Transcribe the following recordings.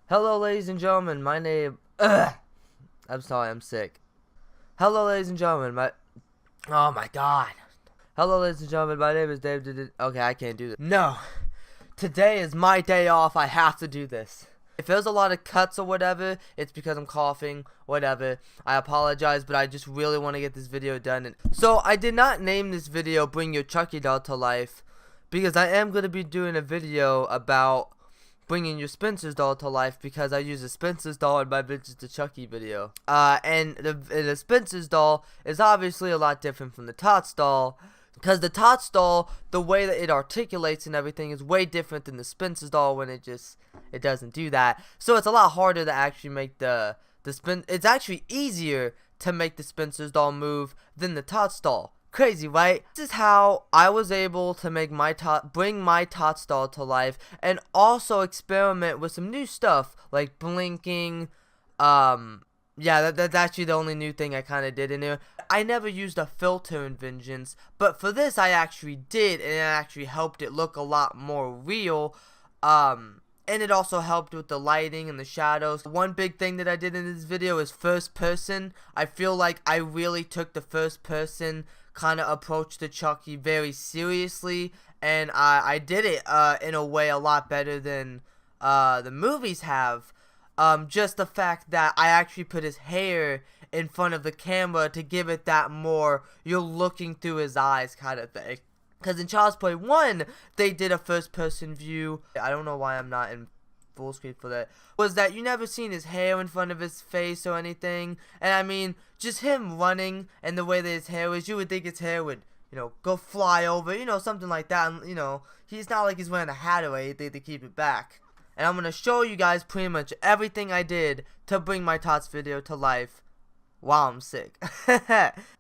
Hello, ladies and gentlemen. My name. I'm sorry, I'm sick. Hello, ladies and gentlemen. Oh my God. Hello, ladies and gentlemen. My name is Dave. Okay, I can't do this. No. Today is my day off. I have to do this. If there's a lot of cuts or whatever, it's because I'm coughing. Whatever. I apologize, but I just really want to get this video done. So I did not name this video "Bring Your Chucky Doll to Life" because I am gonna be doing a video about bringing your Spencer's doll to life, because I use a Spencer's doll in my Vintage to Chucky video. And the Spencer's doll is obviously a lot different from the Tots doll, because the Tots doll, the way that it articulates and everything is way different than the Spencer's doll when it doesn't do that. So it's a lot harder to actually make it's actually easier to make the Spencer's doll move than the Tots doll. Crazy, right? This is how I was able to make bring my Tots doll to life, and also experiment with some new stuff like blinking. Yeah, that's actually the only new thing I kind of did in here. I never used a filter in Vengeance, but for this I actually did, and it actually helped it look a lot more real. And it also helped with the lighting and the shadows. One big thing that I did in this video is first person. I feel like I really took the first person kind of approach to Chucky very seriously, and I did it in a way a lot better than the movies have. Just the fact that I actually put his hair in front of the camera to give it that more you're looking through his eyes kind of thing. Because in Child's Play 1, they did a first-person view. I don't know why I'm not in full screen for that. Was that you never seen his hair in front of his face or anything. And I mean, just him running and the way that his hair is, you would think his hair would, go fly over, something like that. And, he's not like he's wearing a hat or anything to keep it back. And I'm going to show you guys pretty much everything I did to bring my Tots video to life while I'm sick.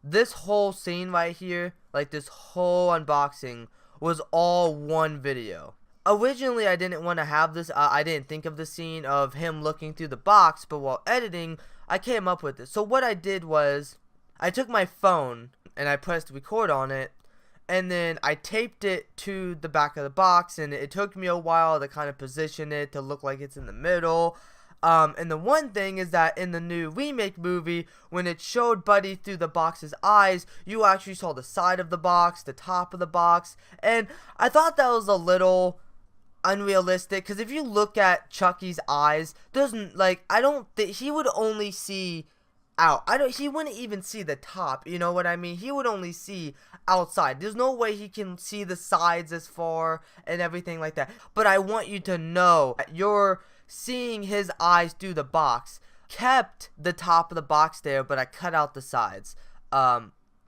This whole scene right here, like this whole unboxing, was all one video. Originally, I didn't want to have this. I didn't think of the scene of him looking through the box, but while editing, I came up with it. So what I did was, I took my phone and I pressed record on it, and then I taped it to the back of the box, and it took me a while to kind of position it to look like it's in the middle. And the one thing is that in the new remake movie, when it showed Buddy through the box's eyes, you actually saw the side of the box, the top of the box, and I thought that was a little unrealistic, because if you look at Chucky's eyes, I don't think he would only see out. He wouldn't even see the top, you know what I mean? He would only see outside. There's no way he can see the sides as far and everything like that. But I want you to know that you're seeing his eyes through the box. Kept the top of the box there, but I cut out the sides.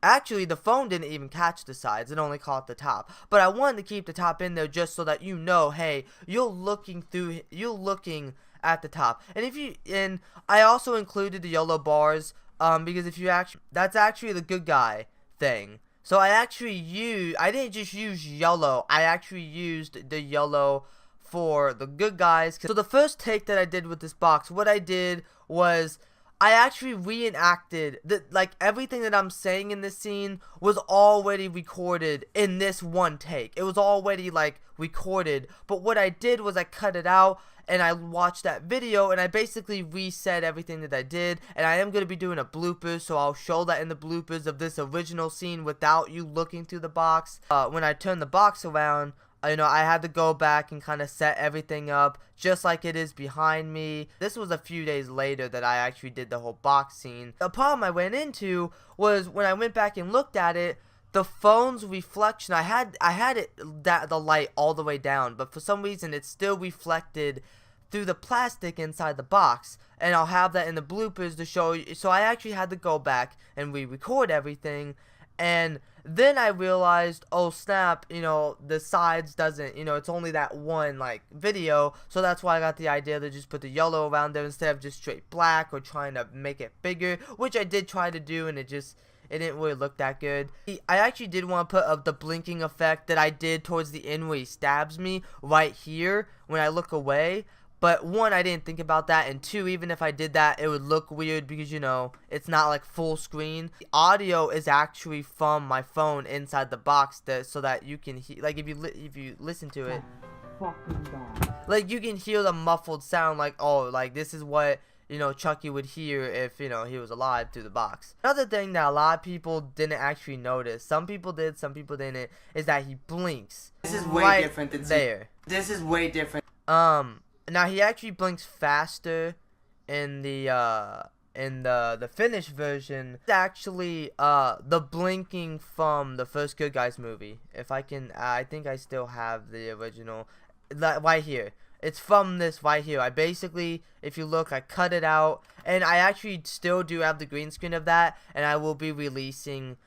Actually, the phone didn't even catch the sides. It only caught the top. But I wanted to keep the top in there just so that hey, you're looking at the top. And I also included the yellow bars, because that's actually the good guy thing. So I didn't just use yellow. I actually used the yellow for the good guys. So the first take that I did with this box, what I did was I actually reenacted everything that I'm saying in this scene was already recorded in this one take. It was already recorded, but what I did was I cut it out and I watched that video and I basically reset everything that I did. And I am going to be doing a blooper, so I'll show that in the bloopers of this original scene without you looking through the box. When I turn the box around, I had to go back and kind of set everything up just like it is behind me. This was a few days later that I actually did the whole box scene. The problem I ran into was when I went back and looked at it, the phone's reflection, I had the light all the way down, but for some reason it still reflected through the plastic inside the box. And I'll have that in the bloopers to show you. So I actually had to go back and re-record everything. And then I realized, oh snap, the sides doesn't, it's only that one, video. So that's why I got the idea to just put the yellow around there instead of just straight black or trying to make it bigger, which I did try to do, and it didn't really look that good. I actually did want to put the blinking effect that I did towards the end where he stabs me right here when I look away. But one, I didn't think about that, and two, even if I did that, it would look weird because, it's not full screen. The audio is actually from my phone inside the box so that you can hear, if you listen to it. fucking god. Like, you can hear the muffled sound, like, oh, like, this is what, you know, Chucky would hear if, you know, he was alive through the box. Another thing that a lot of people didn't actually notice, some people did, some people didn't, is that he blinks. This is way different than there. This is way different. Now he actually blinks faster in the finished version. It's actually the blinking from the first Good Guys movie. If I can, I think I still have the original right here. It's from this right here. I basically, if you look, I cut it out, and I actually still do have the green screen of that, and I will be releasing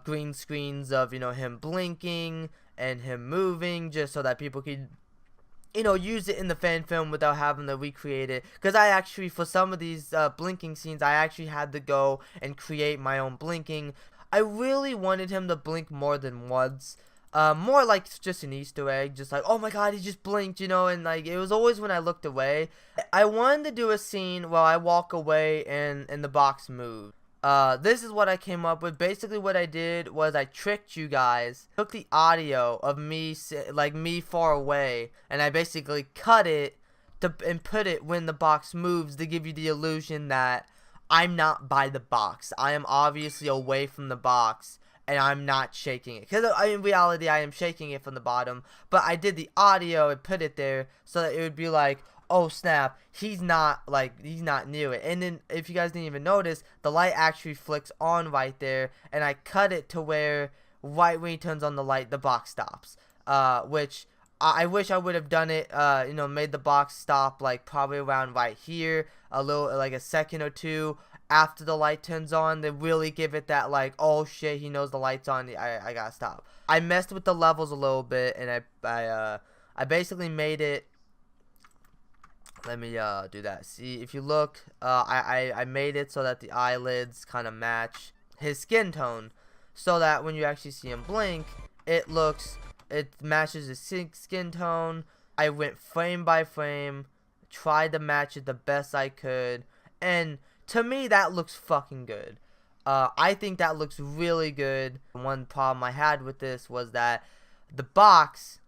green screens of, you know, him blinking and him moving, just so that people can, you know, use it in the fan film without having to recreate it. Because I actually, for some of these blinking scenes, I actually had to go and create my own blinking. I really wanted him to blink more than once. More like just an Easter egg, just like, oh my god, he just blinked, you know, and like, it was always when I looked away. I wanted to do a scene where I walk away and the box moves. This is what I came up with. Basically what I did was I tricked you guys, took the audio of me, like me far away, and I basically cut it and put it when the box moves to give you the illusion that I'm not by the box. I am obviously away from the box, and I'm not shaking it. Because in reality, I am shaking it from the bottom, but I did the audio and put it there so that it would be like, oh snap, he's not near it. And then if you guys didn't even notice, the light actually flicks on right there, and I cut it to where right when he turns on the light, the box stops. Which I wish I would have done it, you know, made the box stop like probably around right here, a little, like a second or two after the light turns on. They really give it that like, oh shit, he knows the light's on, I gotta stop. I messed with the levels a little bit, and I basically made it. Let me do that. See, if you look, I made it so that the eyelids kind of match his skin tone, so that when you actually see him blink, it matches his skin tone. I went frame by frame, tried to match it the best I could, and to me that looks fucking good. I think that looks really good. One problem I had with this was that the box,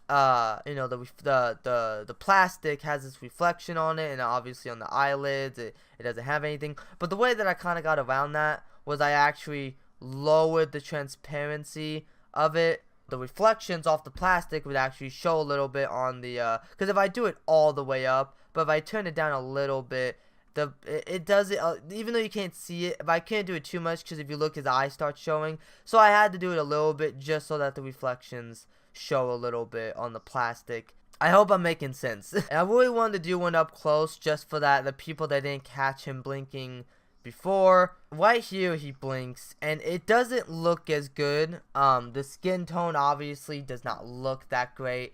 you know, the plastic has this reflection on it, and obviously on the eyelids it doesn't have anything. But the way that I kind of got around that was I actually lowered the transparency of it. The reflections off the plastic would actually show a little bit on the because if I do it all the way up, but if I turn it down a little bit, it does it, even though you can't see it. But I can't do it too much, because if you look, his eye starts showing. So I had to do it a little bit just so that the reflections show a little bit on the plastic. I hope I'm making sense. And I really wanted to do one up close just for that, the people that didn't catch him blinking before. Right here he blinks, and it doesn't look as good. The skin tone obviously does not look that great.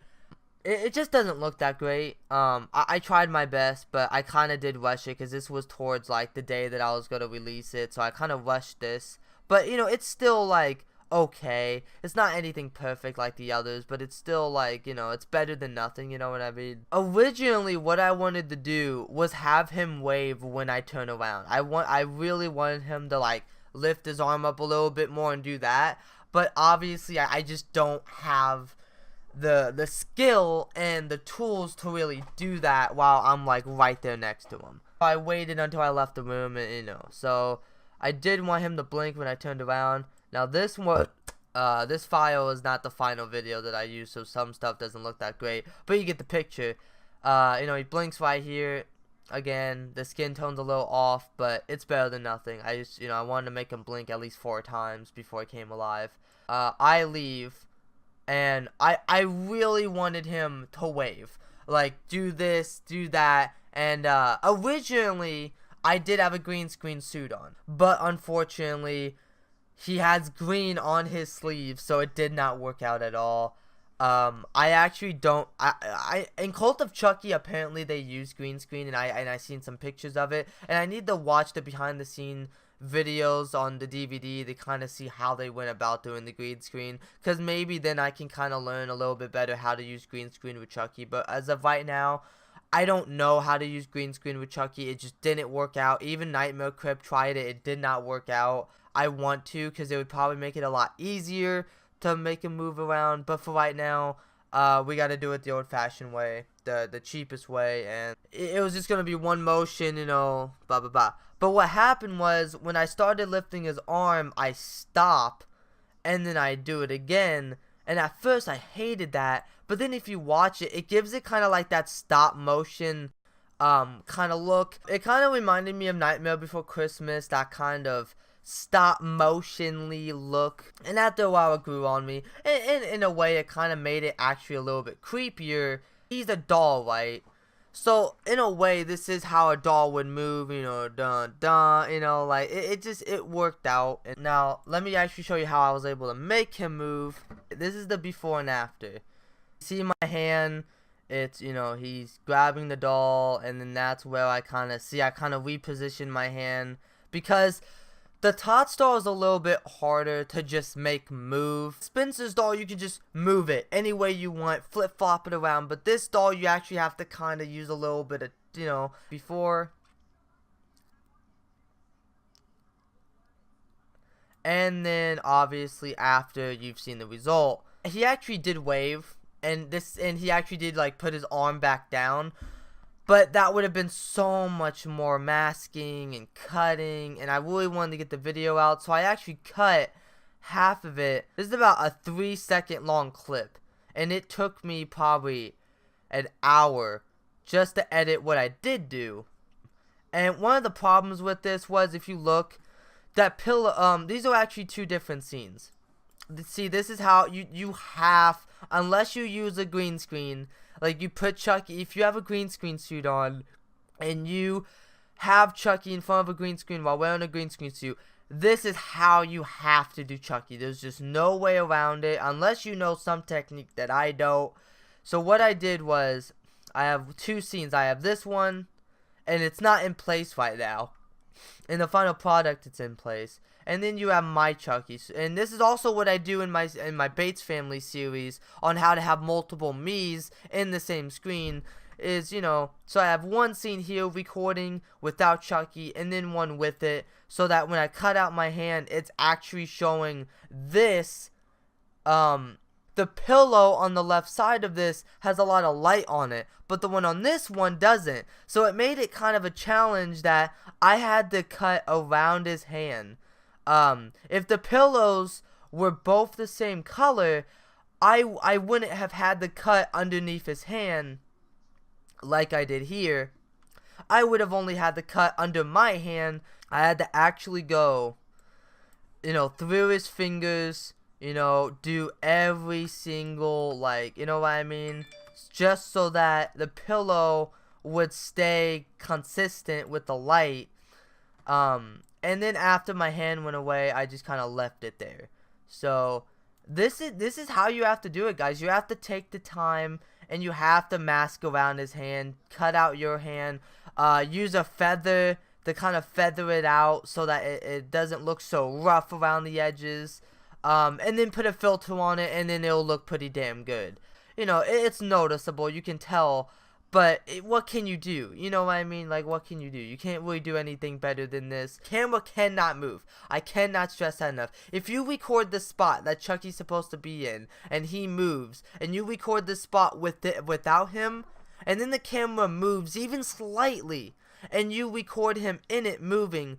It just doesn't look that great. I tried my best, but I kind of did rush it, because this was towards like the day that I was going to release it, so I kind of rushed this. But you know, it's still like okay. It's not anything perfect like the others, but it's still like, you know, it's better than nothing, you know what I mean? Originally, what I wanted to do was have him wave when I turn around. I really wanted him to like lift his arm up a little bit more and do that, but obviously I just don't have the skill and the tools to really do that while I'm like right there next to him. I waited until I left the room, and you know, so I did want him to blink when I turned around. Now this file is not the final video that I used, so some stuff doesn't look that great, but you get the picture. You know, he blinks right here. Again, the skin tone's a little off, but it's better than nothing. I just, you know, I wanted to make him blink at least 4 times before he came alive. I leave, and I really wanted him to wave, like do this, do that, and originally I did have a green screen suit on, but unfortunately he has green on his sleeves, so it did not work out at all. I actually don't. In Cult of Chucky, apparently they use green screen, and I seen some pictures of it, and I need to watch the behind the scene videos on the DVD to kind of see how they went about doing the green screen, because maybe then I can kind of learn a little bit better how to use green screen with Chucky. But as of right now, I don't know how to use green screen with Chucky. It just didn't work out. Even Nightmare Crib tried it. It did not work out. I want to, because it would probably make it a lot easier to make him move around, but for right now, we got to do it the old-fashioned way, the cheapest way, and it was just gonna be one motion, you know, blah blah blah. But what happened was when I started lifting his arm, I stop, and then I do it again. And at first I hated that, but then if you watch it, it gives it kind of like that stop motion kind of look. It kind of reminded me of Nightmare Before Christmas, that kind of stop motionly look. And after a while it grew on me. And in a way it kind of made it actually a little bit creepier. He's a doll, right? So in a way this is how a doll would move, you know, dun dun, you know, like it worked out. And now let me actually show you how I was able to make him move. This is the before and after. See my hand, it's, you know, he's grabbing the doll, and then that's where I kind of reposition my hand, because the Tots doll is a little bit harder to just make move. Spencer's doll, you can just move it any way you want, flip flop it around, but this doll you actually have to kind of use a little bit of, you know, before and then obviously after you've seen the result. He actually did wave, and he actually did like put his arm back down, but that would have been so much more masking and cutting, and I really wanted to get the video out, so I actually cut half of it. This is about a 3-second long clip, and it took me probably an hour just to edit what I did do. And one of the problems with this was, if you look, that pillow, these are actually two different scenes. See, this is how you have, unless you use a green screen, like you put Chucky, if you have a green screen suit on and you have Chucky in front of a green screen while wearing a green screen suit, this is how you have to do Chucky. There's just no way around it unless you know some technique that I don't. So what I did was, I have two scenes. I have this one, and it's not in place right now. In the final product, it's in place. And then you have my Chucky, and this is also what I do in my Bates Family series on how to have multiple me's in the same screen. Is, you know, so I have one scene here recording without Chucky, and then one with it, so that when I cut out my hand, it's actually showing this. The pillow on the left side of this has a lot of light on it, but the one on this one doesn't. So it made it kind of a challenge that I had to cut around his hand. If the pillows were both the same color, I wouldn't have had the cut underneath his hand like I did here. I would have only had the cut under my hand. I had to actually go, you know, through his fingers, you know, do every single, like, you know what I mean? Just so that the pillow would stay consistent with the light. And then after my hand went away, I just kind of left it there. So this is how you have to do it, guys. You have to take the time, and you have to mask around his hand, cut out your hand, use a feather to kind of feather it out so that it doesn't look so rough around the edges. And then put a filter on it, and then it'll look pretty damn good. You know, it's noticeable, you can tell, but what can you do? You know what I mean? Like, what can you do? You can't really do anything better than this. Camera cannot move. I cannot stress that enough. If you record the spot that Chucky's supposed to be in, and he moves, and you record the spot without him, and then the camera moves even slightly, and you record him in it moving,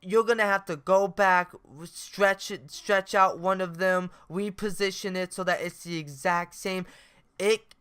you're gonna have to go back, stretch out one of them, reposition it so that it's the exact same.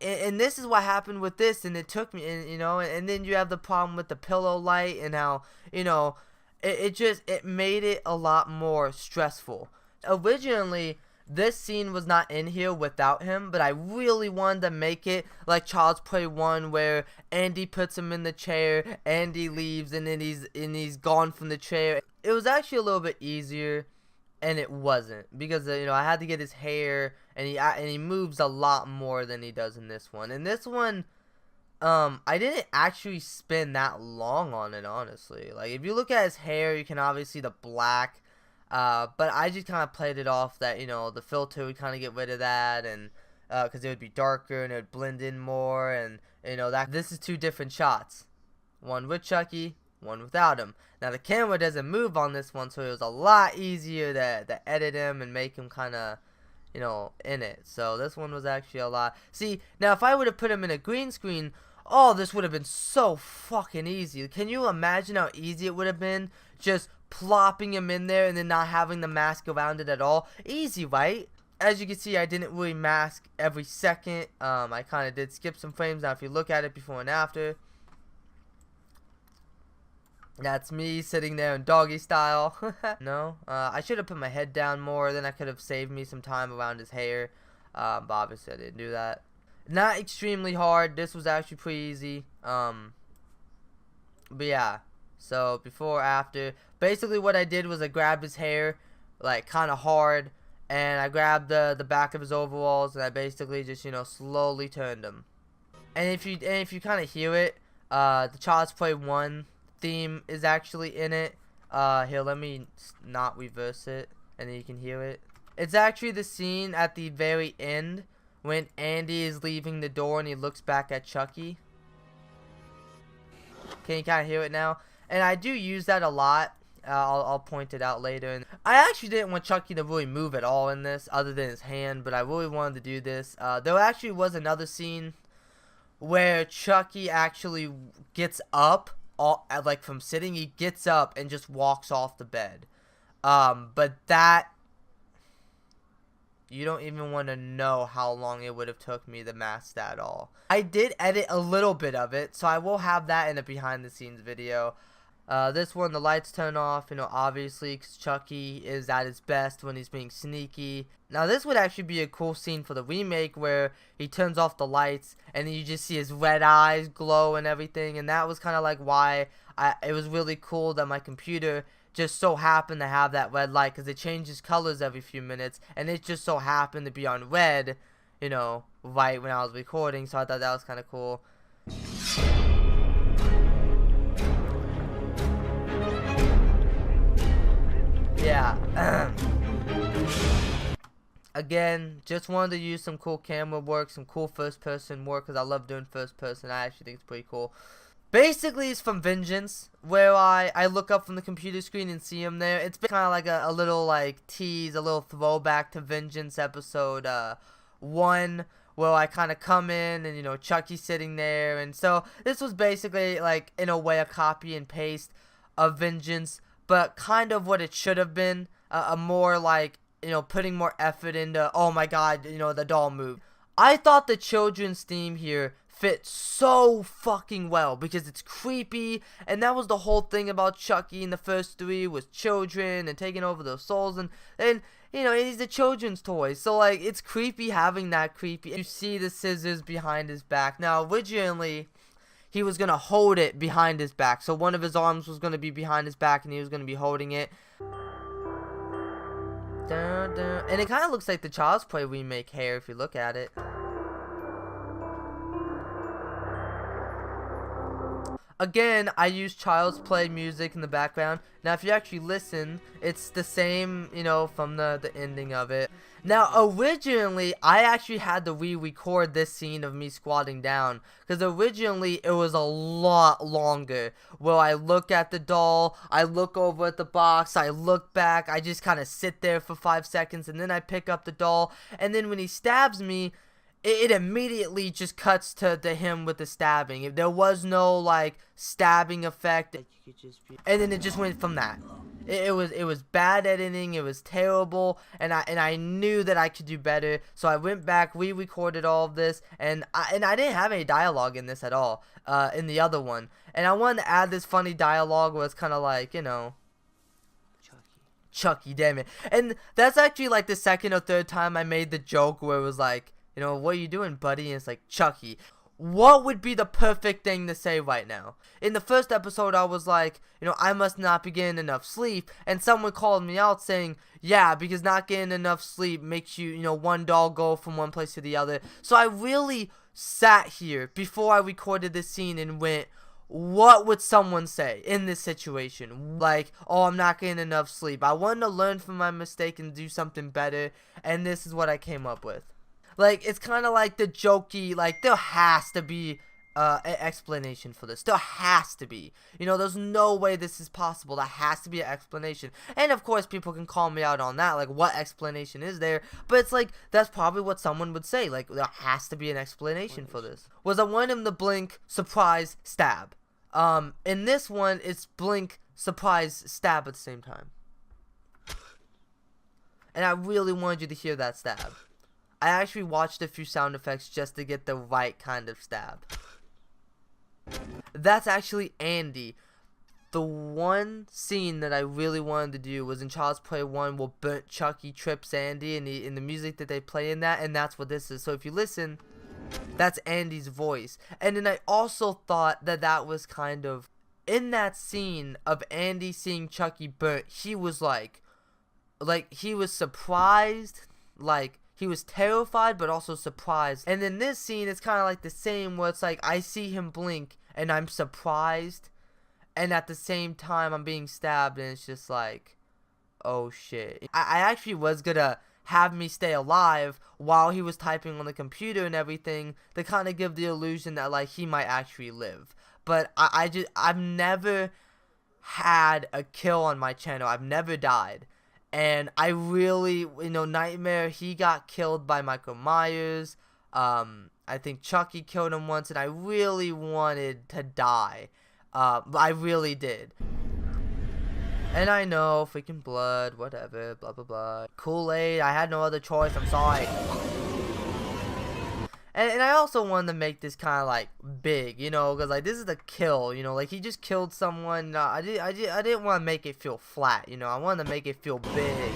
And this is what happened with this, and it took me, and you know, and then you have the problem with the pillow light, and how, you know, it made it a lot more stressful. Originally, this scene was not in here without him, but I really wanted to make it like Child's Play 1, where Andy puts him in the chair, Andy leaves, and then he's gone from the chair. It was actually a little bit easier, and it wasn't, because you know, I had to get his hair, and he moves a lot more than he does in this one. In this one, I didn't actually spend that long on it, honestly. Like, if you look at his hair, you can obviously see the black. But I just kind of played it off that, you know, the filter would kind of get rid of that, and because it would be darker and it would blend in more, and you know, that this is two different shots, one with Chucky, one without him. Now the camera doesn't move on this one, so it was a lot easier to edit him and make him kind of, you know, in it. So this one was actually a lot. See, now if I would have put him in a green screen, oh, this would have been so fucking easy. Can you imagine how easy it would have been just plopping him in there and then not having the mask around it at all? Easy, right? As you can see, I didn't really mask every second. I kind of did skip some frames. Now, if you look at it before and after, that's me sitting there in doggy style. No, I should have put my head down more. Then I could have saved me some time around his hair. But obviously, I didn't do that. Not extremely hard. This was actually pretty easy. But yeah. So before, after. Basically, what I did was I grabbed his hair, like kind of hard. And I grabbed the back of his overalls, and I basically just, you know, slowly turned him. And if you kind of hear it, the Child's Play 1 theme is actually in it. Here, let me not reverse it, and then you can hear it. It's actually the scene at the very end when Andy is leaving the door and he looks back at Chucky. Can you kind of hear it now? And I do use that a lot. I'll point it out later. And I actually didn't want Chucky to really move at all in this, other than his hand, but I really wanted to do this. There actually was another scene where Chucky actually gets up, like from sitting, he gets up and just walks off the bed. But that, you don't even want to know how long it would have took me to mask that all. I did edit a little bit of it, so I will have that in a behind the scenes video. This one, the lights turn off, you know, obviously, because Chucky is at his best when he's being sneaky. Now, this would actually be a cool scene for the remake where he turns off the lights and you just see his red eyes glow and everything. And that was kind of like why it was really cool that my computer just so happened to have that red light, because it changes colors every few minutes. And it just so happened to be on red, you know, right when I was recording. So I thought that was kind of cool. Yeah. Again, just wanted to use some cool camera work, some cool first person work, because I love doing first person. I actually think it's pretty cool. Basically, it's from Vengeance, where I look up from the computer screen and see him there. It's been kind of like a little like tease, a little throwback to Vengeance episode 1, where I kind of come in and, you know, Chucky's sitting there. And so this was basically like, in a way, a copy and paste of Vengeance, but kind of what it should have been, a more like, you know, putting more effort into, oh my god, you know, the doll moved. I thought the children's theme here fit so fucking well, because it's creepy, and that was the whole thing about Chucky in the first 3, was children and taking over their souls, and you know, he's a children's toy, so like, it's creepy having that creepy. You see the scissors behind his back. Now, originally, he was going to hold it behind his back. So one of his arms was going to be behind his back and he was going to be holding it. Dun, dun. And it kind of looks like the Child's Play remake hair if you look at it. Again, I use Child's Play music in the background. Now, if you actually listen, it's the same, you know, from the ending of it. Now, originally, I actually had to re-record this scene of me squatting down, because originally, it was a lot longer, where I look at the doll, I look over at the box, I look back, I just kind of sit there for 5 seconds, and then I pick up the doll, and then when he stabs me, it immediately just cuts to him with the stabbing. If there was no like stabbing effect, and then it just went from that. It was bad editing. It was terrible, and I knew that I could do better. So I went back, re-recorded all of this, and I didn't have any dialogue in this at all. In the other one, and I wanted to add this funny dialogue where it's kind of like, you know, Chucky, damn it. And that's actually like the second or third time I made the joke where it was like, you know, what are you doing, buddy? And it's like, Chucky. What would be the perfect thing to say right now? In the first episode, I was like, you know, I must not be getting enough sleep. And someone called me out saying, yeah, because not getting enough sleep makes you, you know, one doll go from one place to the other. So I really sat here before I recorded this scene and went, what would someone say in this situation? Like, oh, I'm not getting enough sleep. I wanted to learn from my mistake and do something better. And this is what I came up with. Like, it's kind of like the jokey, like, there has to be explanation for this. There has to be. You know, there's no way this is possible. There has to be an explanation. And of course, people can call me out on that. Like, what explanation is there? But it's like, that's probably what someone would say. Like, there has to be an explanation for this. Was I want him to blink, surprise, stab. In this one, it's blink, surprise, stab at the same time. And I really wanted you to hear that stab. I actually watched a few sound effects just to get the right kind of stab. That's actually Andy. The one scene that I really wanted to do was in Child's Play 1 where Chucky trips Andy in the music that they play in that, and that's what this is. So if you listen, that's Andy's voice. And then I also thought that that was kind of, in that scene of Andy seeing Chucky burnt, he was like he was surprised, like he was terrified but also surprised. And in this scene it's kind of like the same, where it's like I see him blink and I'm surprised, and at the same time I'm being stabbed, and it's just like, oh shit. I actually was gonna have me stay alive while he was typing on the computer and everything to kind of give the illusion that like he might actually live. But I've never had a kill on my channel. I've never died. And I really, you know, Nightmare, he got killed by Michael Myers. I think Chucky killed him once, and I really wanted to die. I really did. And I know, freaking blood, whatever, blah, blah, blah. Kool-Aid, I had no other choice, I'm sorry. And I also wanted to make this kind of like big, you know, because like this is a kill, you know, like he just killed someone. I didn't want to make it feel flat, you know. I wanted to make it feel big.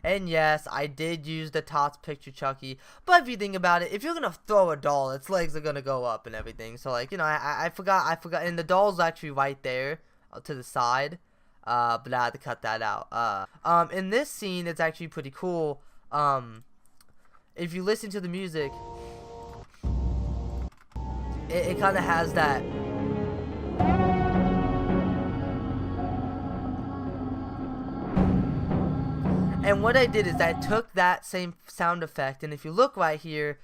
And yes, I did use the Tots Picture Chucky, but if you think about it, if you're gonna throw a doll, its legs are gonna go up and everything. So like, you know, I forgot, and the doll's actually right there to the side, but I had to cut that out. In this scene, it's actually pretty cool. If you listen to the music, it kind of has that. And what I did is I took that same sound effect, and if you look right here,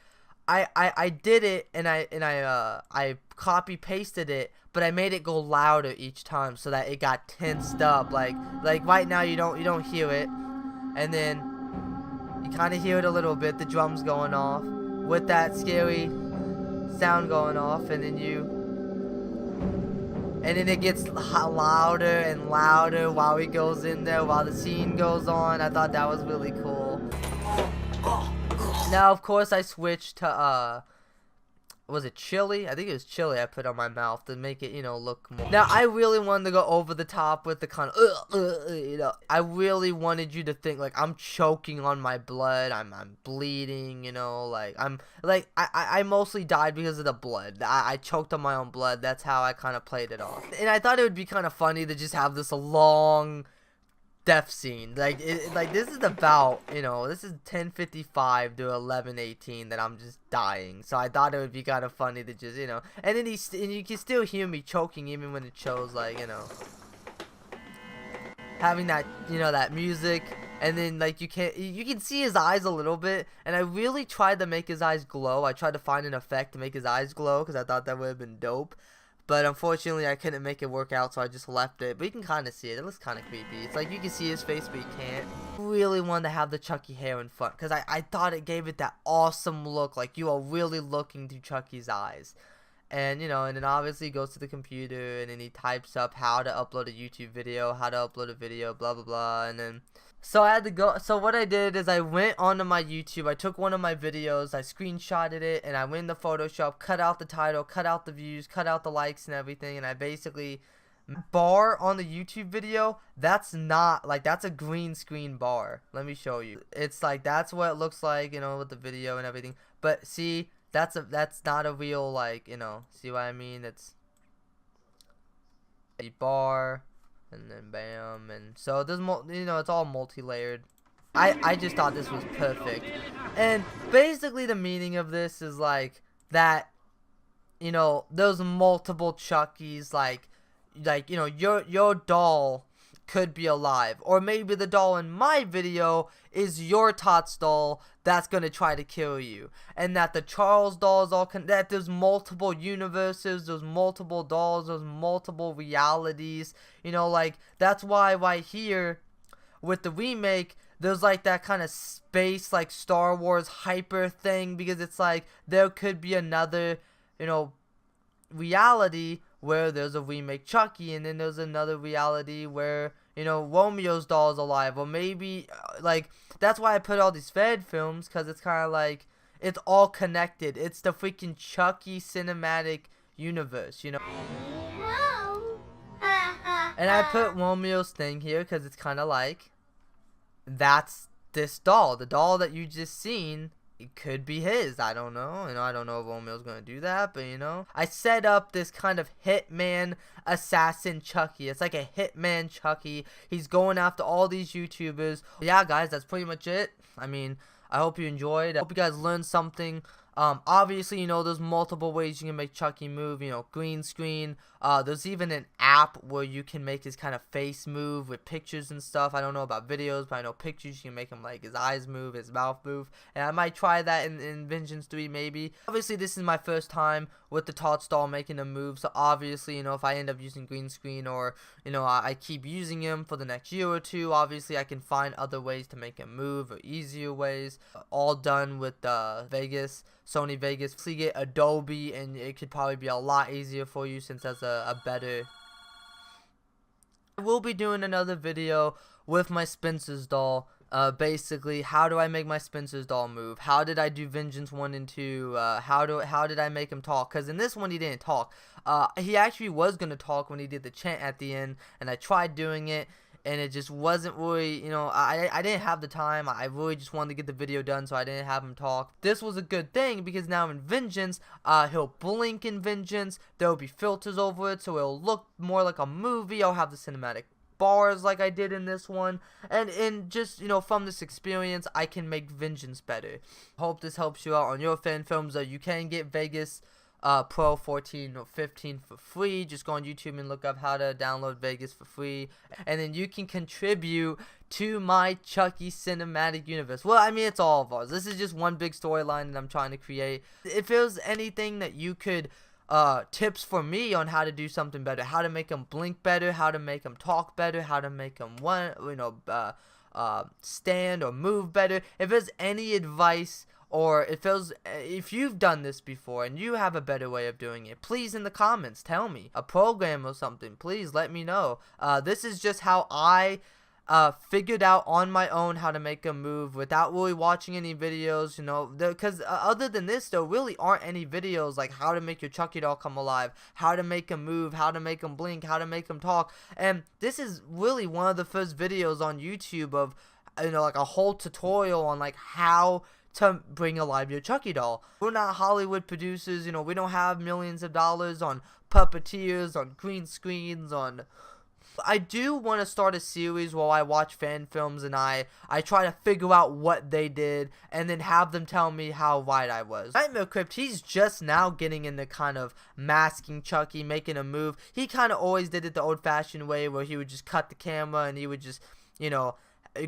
I did it, and I copy pasted it, but I made it go louder each time so that it got tensed up. Like right now you don't hear it, and then you kind of hear it a little bit, the drums going off with that scary sound going off, and then it gets louder and louder while he goes in there, while the scene goes on. I thought that was really cool. Now of course I switched to was it chili? I think it was chili I put on my mouth to make it, you know, look more. Now I really wanted to go over the top with the kind of you know, I really wanted you to think like I'm choking on my blood, I'm bleeding, you know, like I mostly died because of the blood. I choked on my own blood. That's how I kind of played it off. And I thought it would be kind of funny to just have this long death scene. Like this is about, you know, this is 10:55 to 11:18 that I'm just dying. So I thought it would be kind of funny to just, you know, and then and you can still hear me choking even when it shows, like, you know, having that, you know, that music, and then like you can see his eyes a little bit, and I really tried to make his eyes glow. I tried to find an effect to make his eyes glow because I thought that would have been dope. But unfortunately, I couldn't make it work out, so I just left it. But you can kind of see it. It looks kind of creepy. It's like you can see his face, but you can't. I really wanted to have the Chucky hair in front, because I thought it gave it that awesome look, like you are really looking through Chucky's eyes. And, you know, and then obviously he goes to the computer, and then he types up how to upload a YouTube video, how to upload a video, blah, blah, blah. And then, so I had to go, so what I did is I went onto my YouTube, I took one of my videos, I screenshotted it, and I went into Photoshop, cut out the title, cut out the views, cut out the likes and everything, and I basically, bar on the YouTube video, that's not, like, that's a green screen bar. Let me show you. It's like, that's what it looks like, you know, with the video and everything. But see, that's not a real, like, you know, see what I mean? It's a bar, and then bam, and so there's you know, it's all multi-layered. I just thought this was perfect. And basically the meaning of this is like that, you know, there's multiple Chuckies, like you know, your doll could be alive, or maybe the doll in my video is your Tots doll that's gonna try to kill you, and that the Charles doll is all that there's multiple universes, there's multiple dolls, there's multiple realities, you know, like that's why right here with the remake there's like that kind of space like Star Wars hyper thing, because it's like there could be another, you know, reality where there's a remake Chucky, and then there's another reality where, you know, Romeo's doll is alive, or maybe like that's why I put all these fan films, because it's kind of like it's all connected. It's the freaking Chucky cinematic universe, you know. And I put Romeo's thing here because it's kind of like that's this doll, the doll that you just seen. It could be his. I don't know. You know, I don't know if Romeo's gonna do that, but you know, I set up this kind of hitman assassin Chucky. It's like a hitman Chucky. He's going after all these YouTubers. But yeah, guys, that's pretty much it. I mean, I hope you enjoyed. I hope you guys learned something. Obviously, you know, there's multiple ways you can make Chucky move, you know, green screen. There's even an app where you can make his kind of face move with pictures and stuff. I don't know about videos, but I know pictures, you can make him like his eyes move, his mouth move. And I might try that in Vengeance 3 maybe. Obviously, this is my first time with the Tots doll making a move. So obviously, you know, if I end up using green screen, or, you know, I keep using him for the next year or two, obviously I can find other ways to make him move, or easier ways. All done with Vegas. Sony Vegas. So you get Adobe, and it could probably be a lot easier for you since that's a better. I will be doing another video with my Spencer's doll. Basically, how do I make my Spencer's doll move? How did I do Vengeance 1 and 2? How did I make him talk? Because in this one he didn't talk. He actually was gonna talk when he did the chant at the end, and I tried doing it, and it just wasn't really, you know, I didn't have the time. I really just wanted to get the video done, so I didn't have him talk. This was a good thing, because now in Vengeance, he'll blink in Vengeance. There will be filters over it, so it'll look more like a movie. I'll have the cinematic bars like I did in this one, and just, you know, from this experience I can make Vengeance better. Hope this helps you out on your fan films. You can get Vegas Pro 14 or 15 for free. Just go on YouTube and look up how to download Vegas for free, and then you can contribute to my Chucky cinematic universe. Well, I mean, it's all of ours. This is just one big storyline that I'm trying to create. If there's anything that you could tips for me on how to do something better, how to make them blink better, how to make them talk better, how to make them stand or move better, if there's any advice, or if you've done this before and you have a better way of doing it, please in the comments tell me. A program or something, please let me know. This is just how I figured out on my own how to make a move without really watching any videos, you know, because other than this, there really aren't any videos like how to make your Chucky doll come alive, how to make him move, how to make him blink, how to make him talk. And this is really one of the first videos on YouTube of, you know, like a whole tutorial on like how to bring alive your Chucky doll. We're not Hollywood producers, you know, we don't have millions of dollars on puppeteers, on green screens, on... I do want to start a series where I watch fan films and I try to figure out what they did, and then have them tell me how right I was. Nightmare Crypt, he's just now getting into kind of masking Chucky, making a move. He kind of always did it the old-fashioned way, where he would just cut the camera and he would just, you know,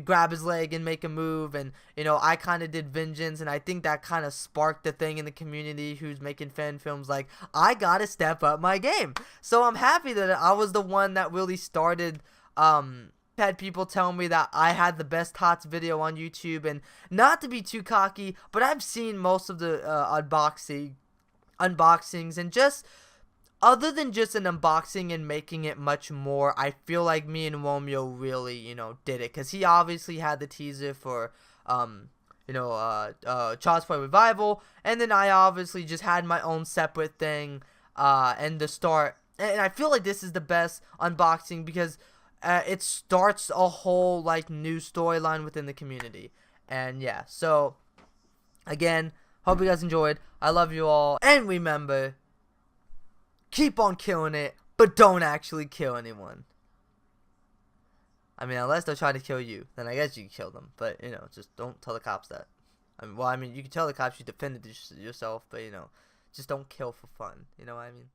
grab his leg and make a move. And, you know, I kind of did Vengeance, and I think that kind of sparked the thing in the community who's making fan films like, I gotta step up my game. So I'm happy that I was the one that really started, had people tell me that I had the best Tots video on YouTube. And not to be too cocky, but I've seen most of the unboxings, and just other than just an unboxing and making it much more, I feel like me and Romeo really, you know, did it. Because he obviously had the teaser for, Child's Play Revival. And then I obviously just had my own separate thing, and the start. And I feel like this is the best unboxing, because it starts a whole, like, new storyline within the community. And yeah, so, again, hope you guys enjoyed. I love you all. And remember, keep on killing it, but don't actually kill anyone. I mean, unless they'll try to kill you, then I guess you can kill them. But, you know, just don't tell the cops that. I mean, you can tell the cops you defended yourself, but, you know, just don't kill for fun. You know what I mean?